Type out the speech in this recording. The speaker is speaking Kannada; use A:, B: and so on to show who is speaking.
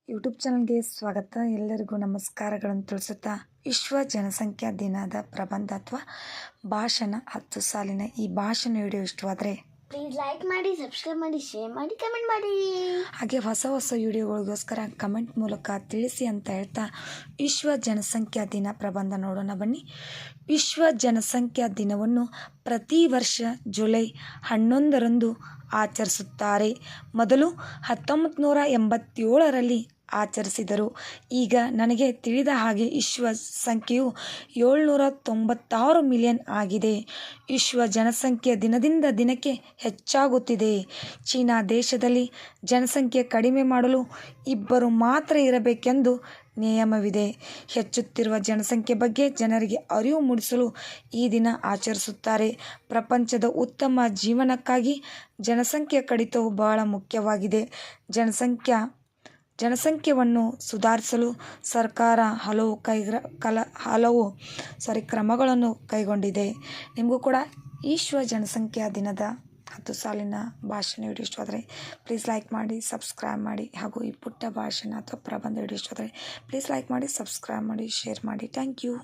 A: ಯೂಟ್ಯೂಬ್ ಚಾನಲ್ಗೆ ಸ್ವಾಗತ. ಎಲ್ಲರಿಗೂ ನಮಸ್ಕಾರಗಳನ್ನು ತಿಳಿಸುತ್ತಾ ವಿಶ್ವ ಜನಸಂಖ್ಯಾ ದಿನದ ಪ್ರಬಂಧ ಅಥವಾ ಭಾಷಣ 10 ಸಾಲಿನ ಈ ಭಾಷಣ ವಿಡಿಯೋ ಇಷ್ಟವಾದರೆ
B: ಪ್ಲೀಸ್ ಲೈಕ್ ಮಾಡಿ, ಸಬ್ಸ್ಕ್ರೈಬ್ ಮಾಡಿ, ಶೇರ್ ಮಾಡಿ, ಕಮೆಂಟ್ ಮಾಡಿ.
A: ಹಾಗೆ ಹೊಸ ವಿಡಿಯೋಗಳಿಗೋಸ್ಕರ ಕಮೆಂಟ್ ಮೂಲಕ ತಿಳಿಸಿ ಅಂತ ಹೇಳ್ತಾ ವಿಶ್ವ ಜನಸಂಖ್ಯಾ ದಿನ ಪ್ರಬಂಧ ನೋಡೋಣ ಬನ್ನಿ. ವಿಶ್ವ ಜನಸಂಖ್ಯಾ ದಿನವನ್ನು ಪ್ರತಿ ವರ್ಷ ಜುಲೈ 11ರಂದು ಆಚರಿಸುತ್ತಾರೆ. ಮೊದಲು 1987ರಲ್ಲಿ ಆಚರಿಸಿದರು. ಈಗ ನನಗೆ ತಿಳಿದ ಹಾಗೆ ವಿಶ್ವ ಸಂಖ್ಯೆಯು 796 ಮಿಲಿಯನ್ ಆಗಿದೆ. ವಿಶ್ವ ಜನಸಂಖ್ಯೆ ದಿನದಿಂದ ದಿನಕ್ಕೆ ಹೆಚ್ಚಾಗುತ್ತಿದೆ. ಚೀನಾ ದೇಶದಲ್ಲಿ ಜನಸಂಖ್ಯೆ ಕಡಿಮೆ ಮಾಡಲು 2 ಮಾತ್ರ ಇರಬೇಕೆಂದು ನಿಯಮವಿದೆ. ಹೆಚ್ಚುತ್ತಿರುವ ಜನಸಂಖ್ಯೆ ಬಗ್ಗೆ ಜನರಿಗೆ ಅರಿವು ಮೂಡಿಸಲು ಈ ದಿನ ಆಚರಿಸುತ್ತಾರೆ. ಪ್ರಪಂಚದ ಉತ್ತಮ ಜೀವನಕ್ಕಾಗಿ ಜನಸಂಖ್ಯೆ ಕಡಿತವು ಬಹಳ ಮುಖ್ಯವಾಗಿದೆ. ಜನಸಂಖ್ಯೆಯನ್ನು ಸುಧಾರಿಸಲು ಸರ್ಕಾರ ಹಲವು ಕ್ರಮಗಳನ್ನು ಕೈಗೊಂಡಿದೆ. ನಿಮಗೂ ಕೂಡ ವಿಶ್ವ ಜನಸಂಖ್ಯಾ ದಿನದ 10 ಸಾಲಿನ ಭಾಷಣ ವಿಡಿಯೋ ಇಷ್ಟವಾದರೆ ಪ್ಲೀಸ್ ಲೈಕ್ ಮಾಡಿ, ಸಬ್ಸ್ಕ್ರೈಬ್ ಮಾಡಿ. ಹಾಗೂ ಈ ಪುಟ್ಟ ಭಾಷಣ ಅಥವಾ ಪ್ರಬಂಧ ವಿಡಿಯೋ ಇಷ್ಟವಾದರೆ ಪ್ಲೀಸ್ ಲೈಕ್ ಮಾಡಿ, ಸಬ್ಸ್ಕ್ರೈಬ್ ಮಾಡಿ, ಶೇರ್ ಮಾಡಿ. Thank you.